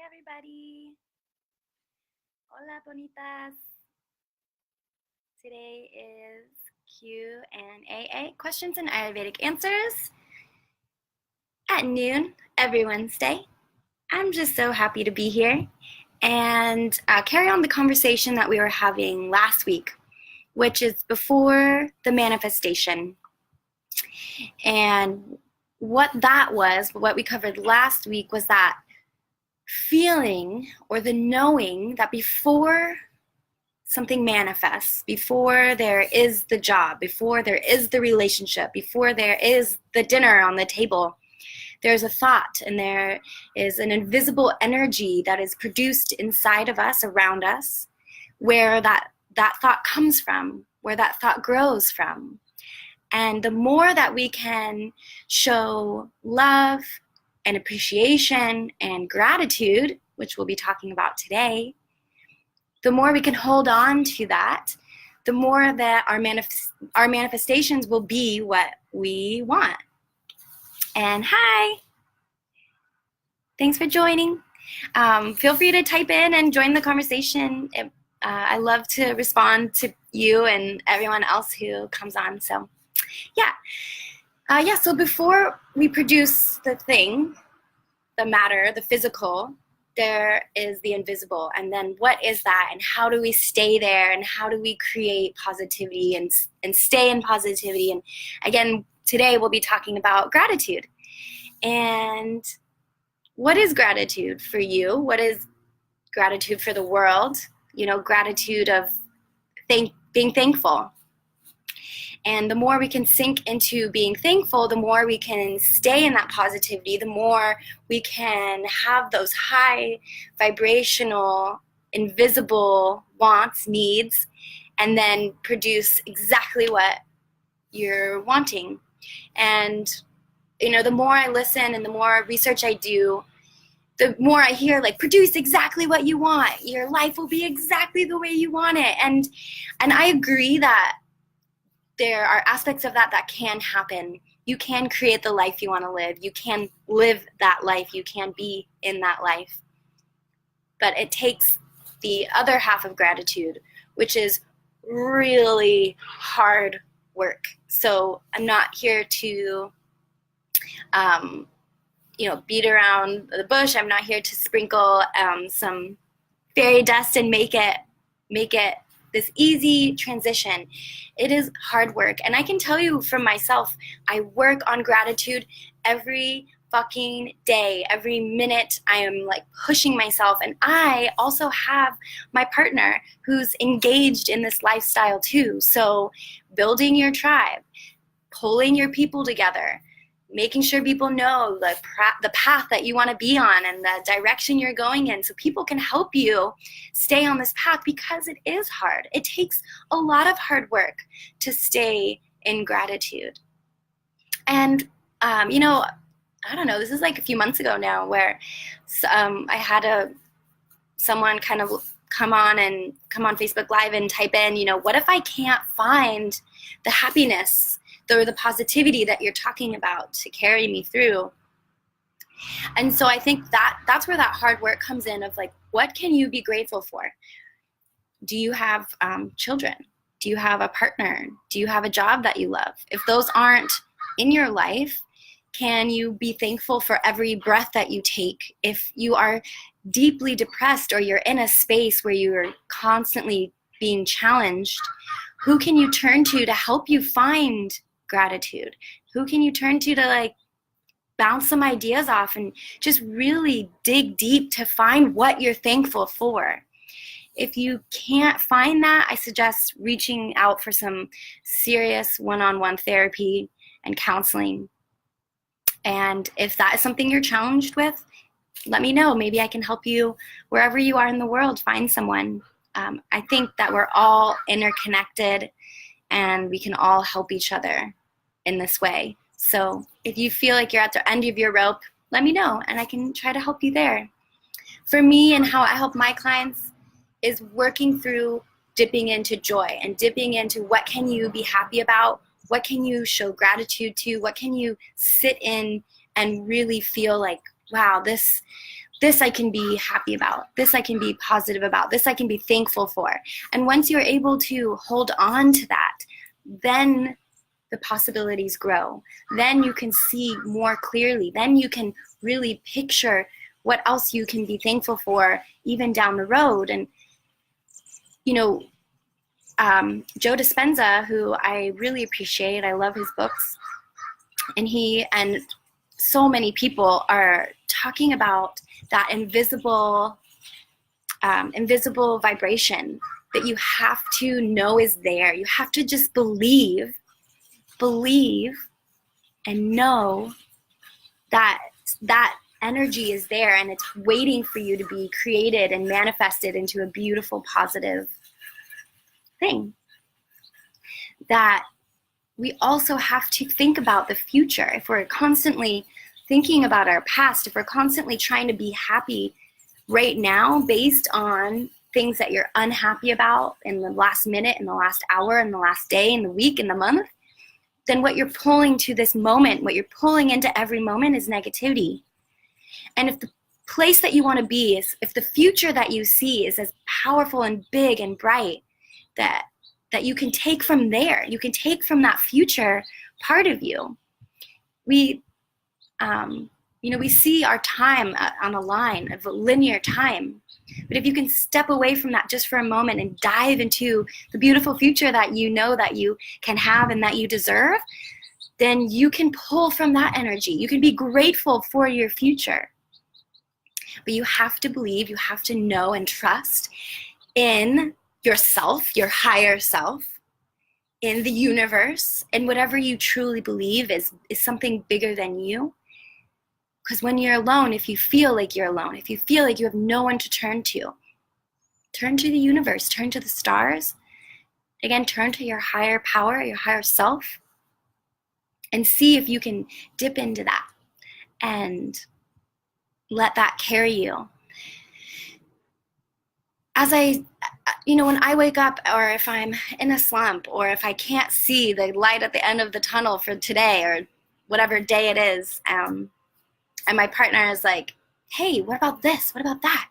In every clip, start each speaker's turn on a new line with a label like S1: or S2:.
S1: everybody. Hola, bonitas. Today is Q&AA, questions and Ayurvedic answers, at noon every Wednesday. I'm just so happy to be here and carry on the conversation that we were having last week, which is before the manifestation. And what that was, what we covered last week, was that feeling or the knowing that before something manifests, before there is the job, before there is the relationship, before there is the dinner on the table, there's a thought and there is an invisible energy that is produced inside of us, around us, where that thought comes from, where that thought grows from. And the more that we can show love and appreciation and gratitude, which we'll be talking about today, the more we can hold on to that, the more that our manifestations will be what we want. And hi, thanks for joining. Feel free to type in and join the conversation. I love to respond to you and everyone else who comes on. So so before we produce the thing, the matter, the physical, there is the invisible. And then what is that? And how do we stay there? And how do we create positivity and stay in positivity? And again, today we'll be talking about gratitude. And what is gratitude for you? What is gratitude for the world? Gratitude of being thankful. And the more we can sink into being thankful, the more we can stay in that positivity, the more we can have those high vibrational, invisible wants, needs, and then produce exactly what you're wanting. And, the more I listen and the more research I do, the more I hear, produce exactly what you want. Your life will be exactly the way you want it. And I agree that there are aspects of that can happen. You can create the life you want to live. You can live that life. You can be in that life. But it takes the other half of gratitude, which is really hard work. So I'm not here to, beat around the bush. I'm not here to sprinkle some fairy dust and make it this easy transition. It is hard work. And I can tell you from myself, I work on gratitude every fucking day. Every minute I am pushing myself. And I also have my partner who's engaged in this lifestyle too. So building your tribe, pulling your people together, making sure people know the path that you want to be on and the direction you're going in so people can help you stay on this path, because it is hard. It takes a lot of hard work to stay in gratitude. And, I don't know, this is a few months ago now where I had someone kind of come on Facebook Live and type in, what if I can't find the happiness or the positivity that you're talking about to carry me through? And so I think that's where that hard work comes in of what can you be grateful for? Do you have children? Do you have a partner? Do you have a job that you love? If those aren't in your life, can you be thankful for every breath that you take? If you are deeply depressed or you're in a space where you're constantly being challenged, who can you turn to help you find gratitude? Who can you turn to bounce some ideas off and just really dig deep to find what you're thankful for? If you can't find that, I suggest reaching out for some serious one-on-one therapy and counseling. And if that is something you're challenged with, let me know. Maybe I can help you wherever you are in the world find someone. I think that we're all interconnected and we can all help each other in this way. So if you feel like you're at the end of your rope, let me know and I can try to help you there. For me, and how I help my clients is working through dipping into joy and dipping into what can you be happy about, what can you show gratitude to, what can you sit in and really feel wow, this this I can be happy about, this I can be positive about, this I can be thankful for. And once you're able to hold on to that, then the possibilities grow. Then you can see more clearly. Then you can really picture what else you can be thankful for even down the road. And, you know, Joe Dispenza, who I really appreciate, I love his books, and he and so many people are talking about that invisible vibration that you have to know is there. You have to just believe and know that that energy is there, and it's waiting for you to be created and manifested into a beautiful, positive thing. That we also have to think about the future. If we're constantly thinking about our past, if we're constantly trying to be happy right now based on things that you're unhappy about in the last minute, in the last hour, in the last day, in the week, in the month, then what you're pulling to this moment, what you're pulling into every moment is negativity. And if the place that you want to be is, if the future that you see is as powerful and big and bright, that you can take from there, you can take from that future part of you. We see our time on a line of linear time. But if you can step away from that just for a moment and dive into the beautiful future that you know that you can have and that you deserve, then you can pull from that energy. You can be grateful for your future. But you have to believe, you have to know and trust in yourself, your higher self, in the universe, and whatever you truly believe is something bigger than you. Because when you're alone, if you feel like you're alone, if you feel like you have no one to turn to the universe, turn to the stars. Again, turn to your higher power, your higher self, and see if you can dip into that and let that carry you. When I wake up, or if I'm in a slump, or if I can't see the light at the end of the tunnel for today, or whatever day it is, and my partner is like, hey, what about this? What about that?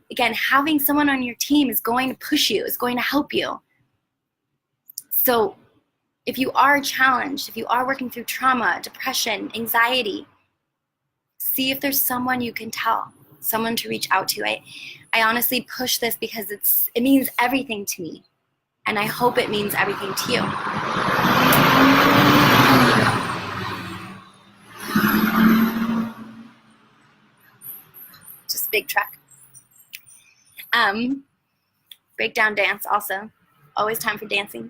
S1: Again, having someone on your team is going to push you, is going to help you. So if you are challenged, if you are working through trauma, depression, anxiety, see if there's someone you can tell, someone to reach out to. I honestly push this because it means everything to me, and I hope it means everything to you. Just big truck. Breakdown dance also. Always time for dancing.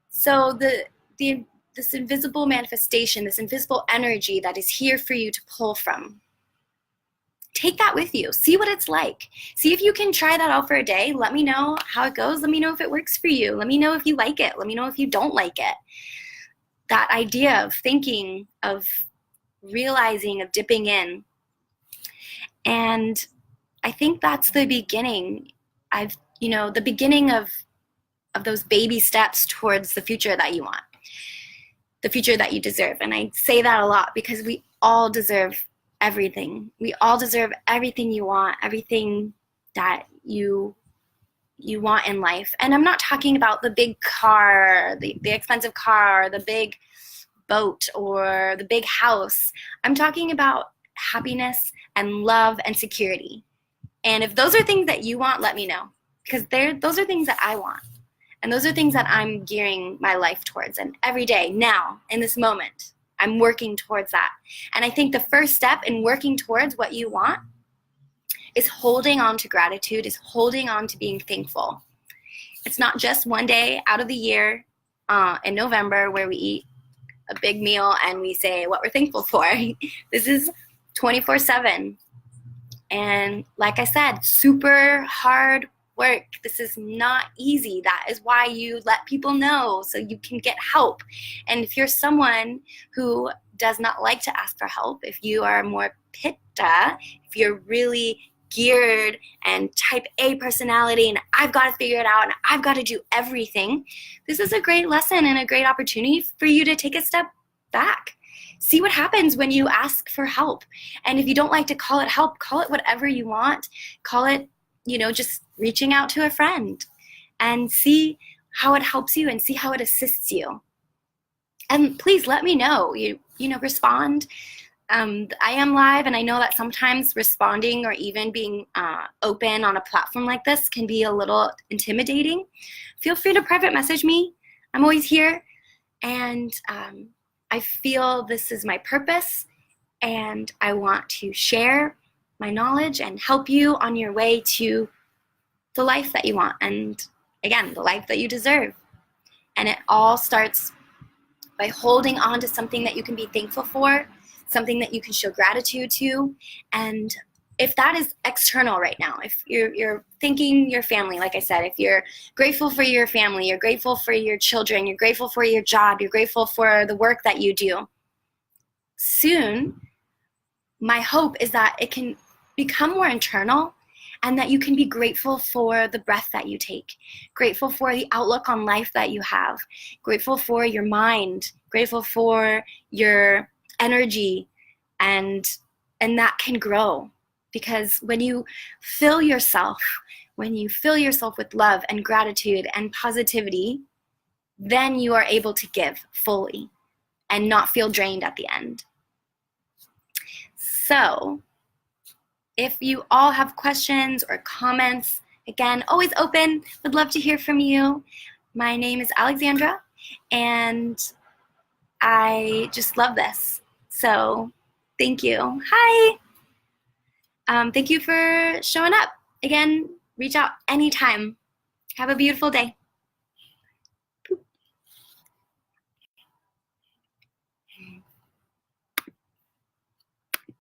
S1: So this invisible manifestation, this invisible energy that is here for you to pull from, take that with you. See what it's like. See if you can try that out for a day. Let me know how it goes. Let me know if it works for you. Let me know if you like it. Let me know if you don't like it. That idea of thinking, of realizing, of dipping in. And I think that's the beginning. The beginning of those baby steps towards the future that you want, the future that you deserve. And I say that a lot because we all deserve everything. We all deserve everything you want, everything that you want in life. And I'm not talking about the big car, the expensive car, the big boat, or the big house. I'm talking about happiness and love and security. And if those are things that you want, let me know, because those are things that I want. And those are things that I'm gearing my life towards. And every day, now, in this moment, I'm working towards that. And I think the first step in working towards what you want is holding on to gratitude, is holding on to being thankful. It's not just one day out of the year in November where we eat a big meal and we say what we're thankful for. This is 24/7. And like I said, super hard work. This is not easy. That is why you let people know, so you can get help. And if you're someone who does not like to ask for help, if you are more pitta, if you're really geared and type A personality and I've got to figure it out and I've got to do everything, this is a great lesson and a great opportunity for you to take a step back. see what happens when you ask for help. And if you don't like to call it help, call it whatever you want. Call it, just reaching out to a friend, and see how it helps you and see how it assists you. And please let me know. Respond. I am live, and I know that sometimes responding or even being open on a platform like this can be a little intimidating. Feel free to private message me. I'm always here, and I feel this is my purpose, and I want to share my knowledge and help you on your way to the life that you want, and again, the life that you deserve. And it all starts by holding on to something that you can be thankful for, something that you can show gratitude to. And if that is external right now, if you're thanking your family, like I said, if you're grateful for your family, you're grateful for your children, you're grateful for your job, you're grateful for the work that you do, soon, my hope is that it can become more internal, and that you can be grateful for the breath that you take, grateful for the outlook on life that you have, grateful for your mind, grateful for your energy, and that can grow. Because when you fill yourself with love and gratitude and positivity, then you are able to give fully and not feel drained at the end. So if you all have questions or comments, again, always open. Would love to hear from you. My name is Alexandra, and I just love this. So thank you. Hi. Thank you for showing up. Again, reach out anytime. Have a beautiful day.